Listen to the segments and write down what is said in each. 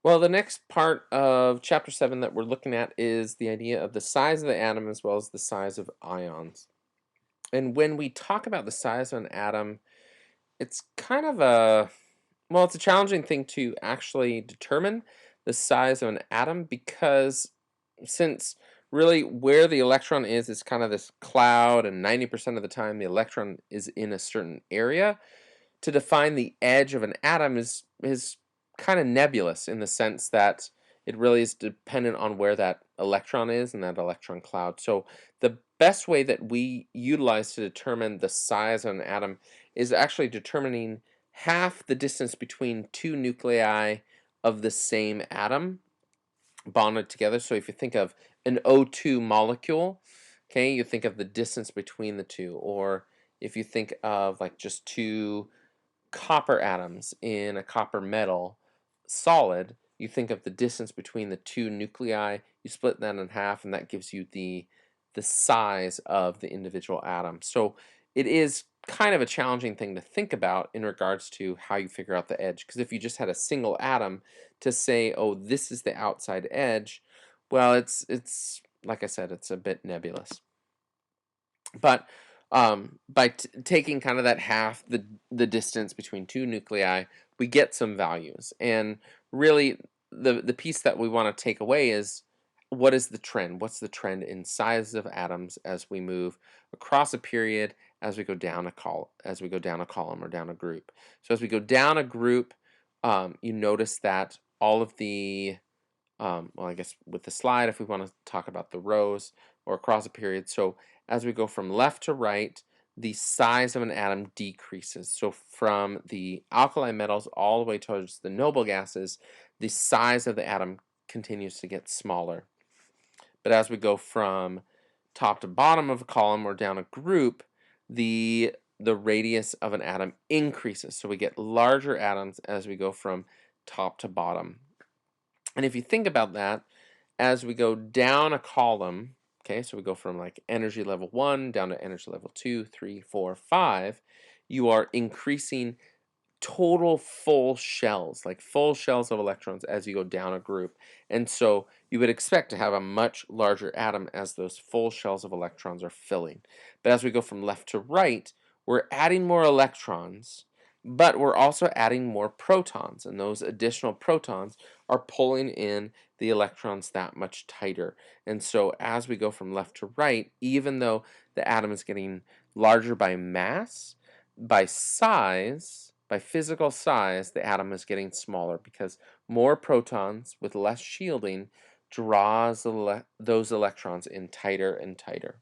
Well, the next part of chapter 7 that we're looking at is the idea of the size of the atom as well as the size of ions. And when we talk about the size of an atom, it's kind of it's a challenging thing to actually determine the size of an atom because since really where the electron is kind of this cloud, and 90% of the time the electron is in a certain area, to define the edge of an atom is kind of nebulous in the sense that it really is dependent on where that electron is in that electron cloud. So the best way that we utilize to determine the size of an atom is actually determining half the distance between two nuclei of the same atom bonded together. So if you think of an O2 molecule, okay, you think of the distance between the two. Or if you think of like just two copper atoms in a copper metal solid, you think of the distance between the two nuclei, you split that in half, and that gives you the size of the individual atom. So it is kind of a challenging thing to think about in regards to how you figure out the edge. Because if you just had a single atom to say, oh, this is the outside edge, well, it's like I said, it's a bit nebulous. But by taking kind of that half the distance between two nuclei, we get some values. And really, the piece that we want to take away is what is the trend? What's the trend in size of atoms as we move across a period, as we go down a column or down a group. So as we go down a group, you notice that all of the well, I guess with the slide, if we want to talk about the rows or across a period. So as we go from left to right, the size of an atom decreases. So from the alkali metals all the way towards the noble gases, the size of the atom continues to get smaller. But as we go from top to bottom of a column or down a group, the radius of an atom increases. So we get larger atoms as we go from top to bottom. And if you think about that, as we go down a column, okay, so we go from like energy level 1 down to energy level 2, 3, 4, 5, you are increasing total full shells, like full shells of electrons as you go down a group. And so you would expect to have a much larger atom as those full shells of electrons are filling. But as we go from left to right, we're adding more electrons, but we're also adding more protons, and those additional protons are pulling in the electrons that much tighter. And so as we go from left to right, even though the atom is getting larger by mass, by size, by physical size, the atom is getting smaller because more protons with less shielding draws those electrons in tighter and tighter.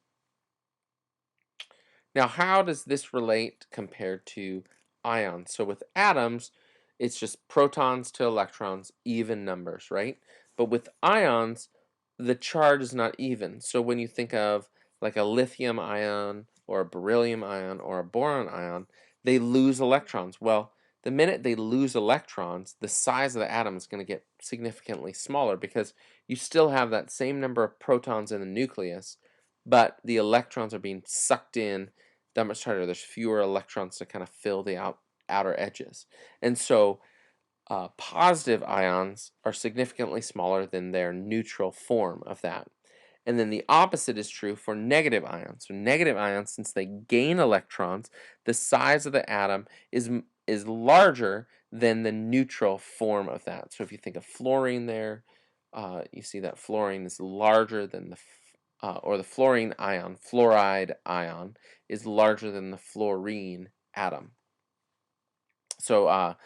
Now, how does this relate compared to ions? So with atoms, it's just protons to electrons, even numbers, right? But with ions, the charge is not even. So when you think of like a lithium ion or a beryllium ion or a boron ion, they lose electrons. Well, the minute they lose electrons, the size of the atom is going to get significantly smaller because you still have that same number of protons in the nucleus, but the electrons are being sucked in that much tighter. There's fewer electrons to kind of fill the outer edges. And so positive ions are significantly smaller than their neutral form of that. And then the opposite is true for negative ions. So negative ions, since they gain electrons, the size of the atom is larger than the neutral form of that. So if you think of fluorine there, you see that fluorine is larger than or the fluorine ion, fluoride ion, is larger than the fluorine atom. So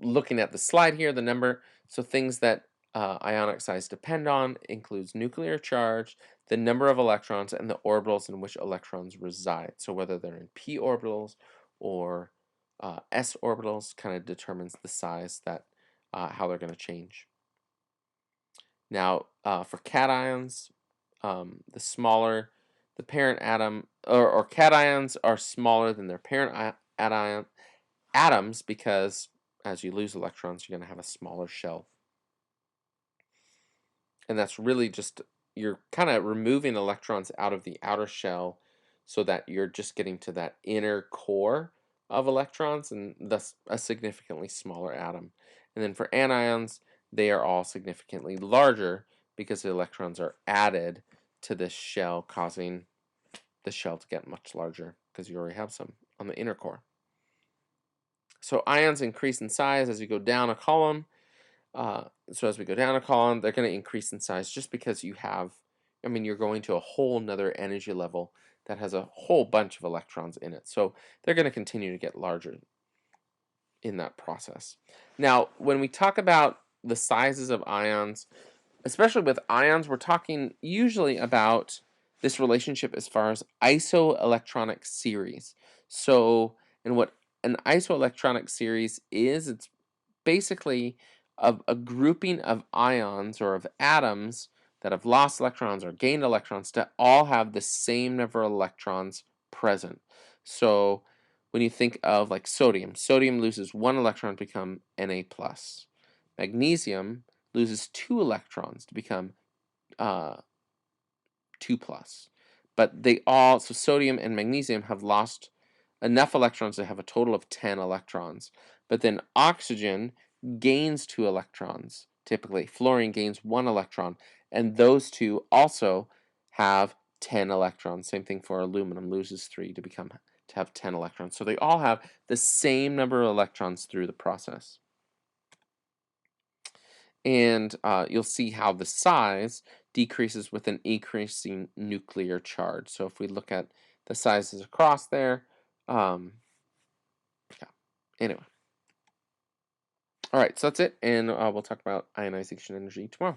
looking at the slide here, the number, so things that ionic size depend on includes nuclear charge, the number of electrons, and the orbitals in which electrons reside. So whether they're in p orbitals or s orbitals kind of determines the size that how they're going to change. Now, for cations, the smaller the parent atom, or cations are smaller than their parent atoms because as you lose electrons, you're going to have a smaller shell. And that's really just, you're kind of removing electrons out of the outer shell so that you're just getting to that inner core of electrons, and thus a significantly smaller atom. And then for anions, they are all significantly larger because the electrons are added to this shell, causing the shell to get much larger because you already have some on the inner core. So ions increase in size as you go down a column. So as we go down a column, they're going to increase in size just because you have, you're going to a whole nother energy level that has a whole bunch of electrons in it. So they're going to continue to get larger in that process. Now, when we talk about the sizes of ions, especially with ions, we're talking usually about this relationship as far as isoelectronic series. So, and what an isoelectronic series is, it's basically a grouping of ions or of atoms that have lost electrons or gained electrons to all have the same number of electrons present. So when you think of like sodium loses 1 electron to become Na+. Magnesium loses 2 electrons to become 2+. But so sodium and magnesium have lost enough electrons to have a total of 10 electrons. But then oxygen gains 2 electrons, typically. Fluorine gains 1 electron, and those two also have 10 electrons. Same thing for aluminum, loses 3 to have 10 electrons. So they all have the same number of electrons through the process. And you'll see how the size decreases with an increasing nuclear charge. So if we look at the sizes across there, yeah. Anyway. All right, so that's it, and we'll talk about ionization energy tomorrow.